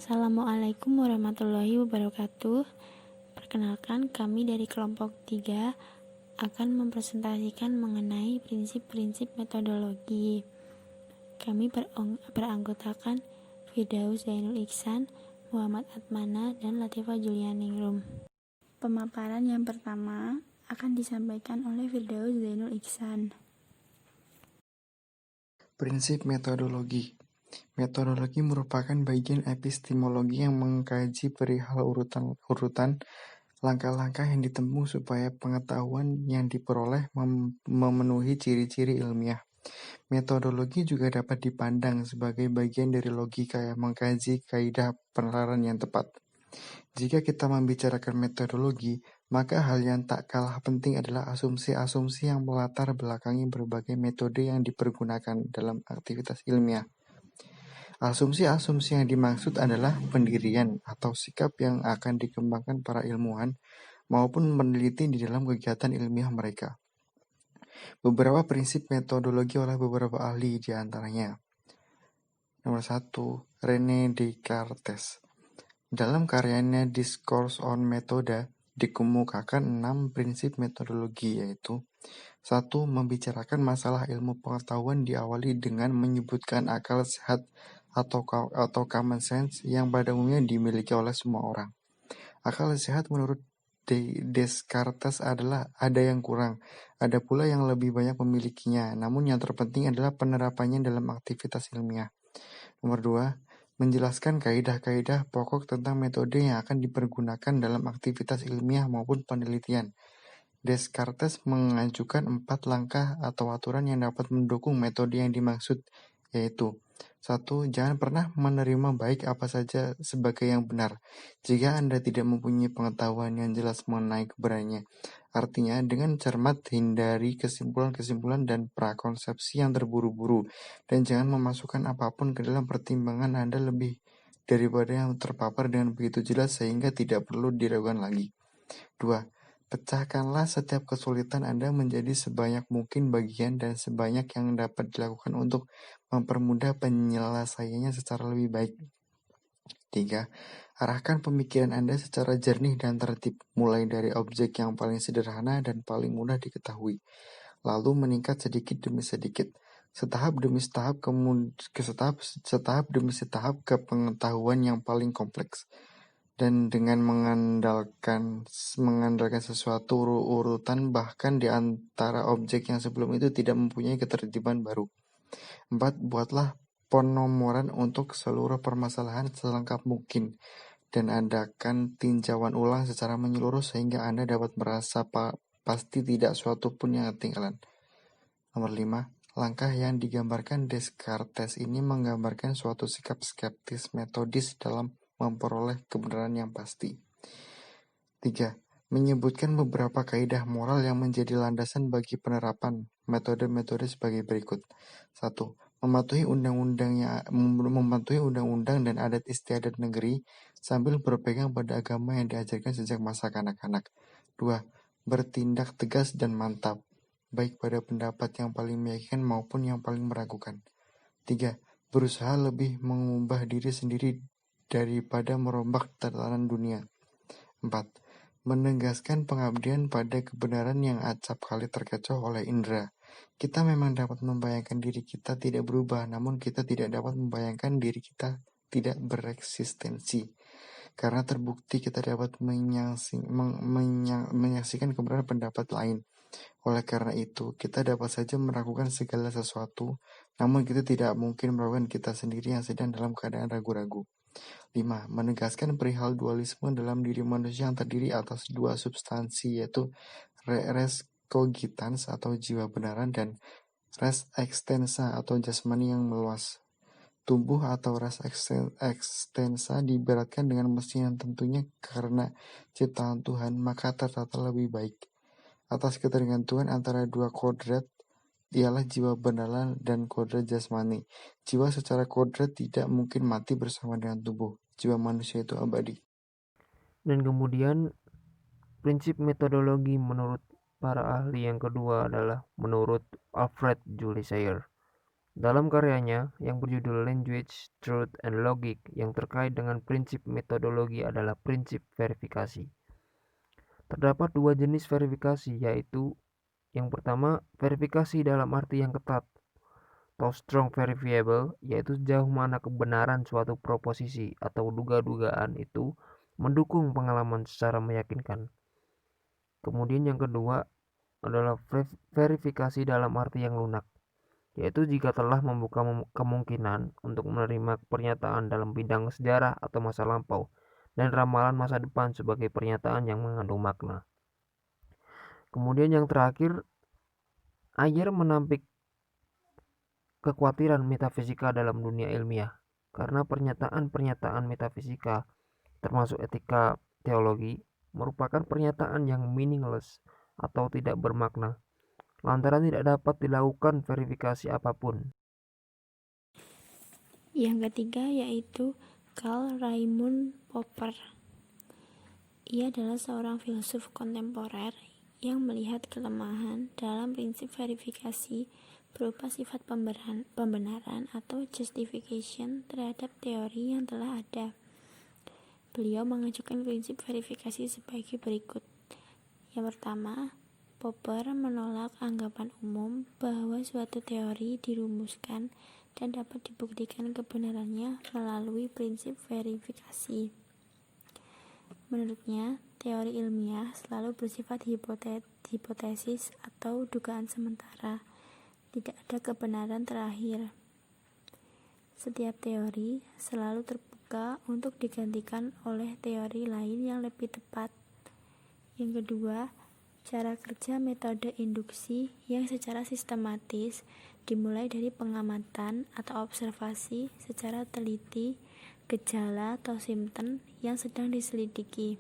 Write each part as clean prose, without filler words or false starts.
Assalamualaikum warahmatullahi wabarakatuh. Perkenalkan, kami dari kelompok 3 akan mempresentasikan mengenai prinsip-prinsip metodologi. Kami beranggotakan Firdaus Zainul Ihsan, Muhammad Atmana, dan Latifah Julianingrum. Pemaparan yang pertama akan disampaikan oleh Firdaus Zainul Ihsan. Prinsip metodologi. Metodologi merupakan bagian epistemologi yang mengkaji perihal urutan langkah-langkah yang ditempuh supaya pengetahuan yang diperoleh memenuhi ciri-ciri ilmiah. Metodologi juga dapat dipandang sebagai bagian dari logika yang mengkaji kaidah penalaran yang tepat. Jika kita membicarakan metodologi, maka hal yang tak kalah penting adalah asumsi-asumsi yang melatar belakangi berbagai metode yang dipergunakan dalam aktivitas ilmiah. Asumsi-asumsi yang dimaksud adalah pendirian atau sikap yang akan dikembangkan para ilmuwan maupun peneliti di dalam kegiatan ilmiah mereka. Beberapa prinsip metodologi oleh beberapa ahli di antaranya. Nomor 1, René Descartes. Dalam karyanya Discourse on Method dikemukakan 6 prinsip metodologi, yaitu 1. Membicarakan masalah ilmu pengetahuan diawali dengan menyebutkan akal sehat atau common sense yang pada umumnya dimiliki oleh semua orang. Akal sehat menurut Descartes adalah ada yang kurang, ada pula yang lebih banyak memilikinya, namun yang terpenting adalah penerapannya dalam aktivitas ilmiah. Nomor 2. Menjelaskan kaidah-kaidah pokok tentang metode yang akan dipergunakan dalam aktivitas ilmiah maupun penelitian. Descartes mengajukan 4 langkah atau aturan yang dapat mendukung metode yang dimaksud, yaitu 1. Jangan pernah menerima baik apa saja sebagai yang benar, jika Anda tidak mempunyai pengetahuan yang jelas mengenai kebenarannya. Artinya, dengan cermat hindari kesimpulan-kesimpulan dan prakonsepsi yang terburu-buru, dan jangan memasukkan apapun ke dalam pertimbangan Anda lebih daripada yang terpapar dengan begitu jelas sehingga tidak perlu diragukan lagi. 2. Pecahkanlah setiap kesulitan Anda menjadi sebanyak mungkin bagian dan sebanyak yang dapat dilakukan untuk mempermudah penyelesaiannya secara lebih baik. 3. Arahkan pemikiran Anda secara jernih dan tertib, mulai dari objek yang paling sederhana dan paling mudah diketahui, lalu meningkat sedikit demi sedikit, setahap demi setahap ke pengetahuan yang paling kompleks. Dan dengan mengandalkan sesuatu urutan bahkan di antara objek yang sebelum itu tidak mempunyai ketertiban baru. 4. Buatlah penomoran untuk seluruh permasalahan selengkap mungkin dan adakan tinjauan ulang secara menyeluruh sehingga Anda dapat merasa pasti tidak suatu pun yang ketinggalan. Nomor 5. Langkah yang digambarkan Descartes ini menggambarkan suatu sikap skeptis metodis dalam memperoleh kebenaran yang pasti. 3. Menyebutkan beberapa kaidah moral yang menjadi landasan bagi penerapan metode-metode sebagai berikut. 1. Mematuhi undang-undang dan adat istiadat negeri sambil berpegang pada agama yang diajarkan sejak masa kanak-kanak. 2. Bertindak tegas dan mantap, baik pada pendapat yang paling meyakinkan maupun yang paling meragukan. 3. Berusaha lebih mengubah diri sendiri daripada merombak tatanan dunia. 4. Menegaskan pengabdian pada kebenaran yang acap kali terkecoh oleh indera. Kita memang dapat membayangkan diri kita tidak berubah, namun kita tidak dapat membayangkan diri kita tidak bereksistensi. Karena terbukti kita dapat menyaksikan kebenaran pendapat lain. Oleh karena itu, kita dapat saja meragukan segala sesuatu, namun kita tidak mungkin meragukan kita sendiri yang sedang dalam keadaan ragu-ragu. 5. Menegaskan perihal dualisme dalam diri manusia yang terdiri atas dua substansi, yaitu res cogitans atau jiwa benaran dan res extensa atau jasmani yang meluas. Tubuh atau res extensa diibaratkan dengan mesin yang tentunya karena ciptaan Tuhan maka tertata lebih baik. Atas ketergantungan antara dua kodrat ialah jiwa benaran dan kodrat jasmani. Jiwa secara kodrat tidak mungkin mati bersama dengan tubuh. Jiwa manusia itu abadi. Dan kemudian prinsip metodologi menurut para ahli yang kedua adalah menurut Alfred Jules Sayre. Dalam karyanya yang berjudul Language, Truth, and Logic yang terkait dengan prinsip metodologi adalah prinsip verifikasi. Terdapat dua jenis verifikasi, yaitu yang pertama, verifikasi dalam arti yang ketat atau strong verifiable, yaitu sejauh mana kebenaran suatu proposisi atau duga-dugaan itu mendukung pengalaman secara meyakinkan. Kemudian yang kedua adalah verifikasi dalam arti yang lunak, yaitu jika telah membuka kemungkinan untuk menerima pernyataan dalam bidang sejarah atau masa lampau dan ramalan masa depan sebagai pernyataan yang mengandung makna. Kemudian yang terakhir, Ayer menampik kekhawatiran metafisika dalam dunia ilmiah, karena pernyataan-pernyataan metafisika, termasuk etika teologi, merupakan pernyataan yang meaningless atau tidak bermakna, lantaran tidak dapat dilakukan verifikasi apapun. Yang ketiga yaitu Karl Raimund Popper. Ia adalah seorang filsuf kontemporer yang melihat kelemahan dalam prinsip verifikasi berupa sifat pembenaran atau justification terhadap teori yang telah ada. Beliau mengajukan prinsip verifikasi sebagai berikut. Yang pertama, Popper menolak anggapan umum bahwa suatu teori dirumuskan dan dapat dibuktikan kebenarannya melalui prinsip verifikasi. Menurutnya, teori ilmiah selalu bersifat hipotesis atau dugaan sementara. Tidak ada kebenaran terakhir. Setiap teori selalu terbuka untuk digantikan oleh teori lain yang lebih tepat. Yang kedua, cara kerja metode induksi yang secara sistematis dimulai dari pengamatan atau observasi secara teliti gejala atau simptom yang sedang diselidiki.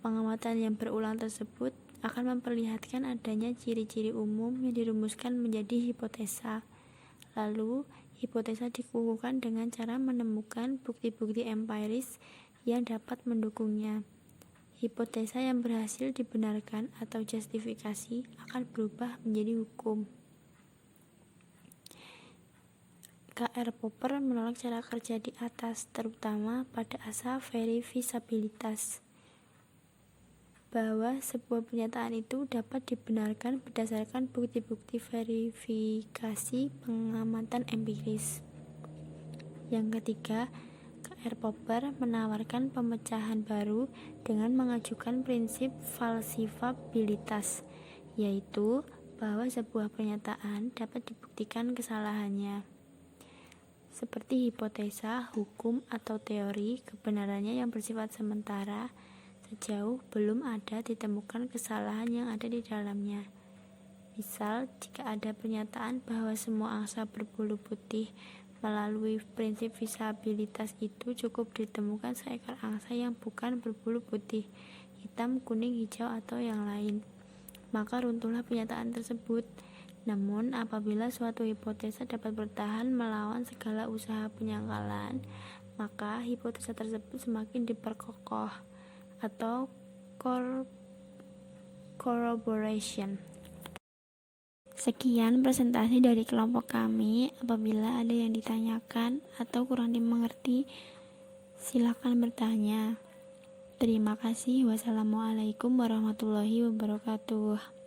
Pengamatan yang berulang tersebut akan memperlihatkan adanya ciri-ciri umum yang dirumuskan menjadi hipotesa. Lalu, hipotesa dikukuhkan dengan cara menemukan bukti-bukti empiris yang dapat mendukungnya. Hipotesa yang berhasil dibenarkan atau justifikasi akan berubah menjadi hukum. K.R. Popper menolak cara kerja di atas, terutama pada asas verifikasibilitas, bahwa sebuah pernyataan itu dapat dibenarkan berdasarkan bukti-bukti verifikasi pengamatan empiris. Yang ketiga, K.R. Popper menawarkan pemecahan baru dengan mengajukan prinsip falsifabilitas, yaitu bahwa sebuah pernyataan dapat dibuktikan kesalahannya. Seperti hipotesa, hukum, atau teori, kebenarannya yang bersifat sementara sejauh belum ada ditemukan kesalahan yang ada di dalamnya. Misal, jika ada pernyataan bahwa semua angsa berbulu putih, melalui prinsip visibilitas itu cukup ditemukan seekor angsa yang bukan berbulu putih, hitam, kuning, hijau, atau yang lain, maka runtuhlah pernyataan tersebut. Namun, apabila suatu hipotesa dapat bertahan melawan segala usaha penyangkalan, maka hipotesa tersebut semakin diperkokoh atau corroboration. Sekian presentasi dari kelompok kami. Apabila ada yang ditanyakan atau kurang dimengerti, silakan bertanya. Terima kasih. Wassalamualaikum warahmatullahi wabarakatuh.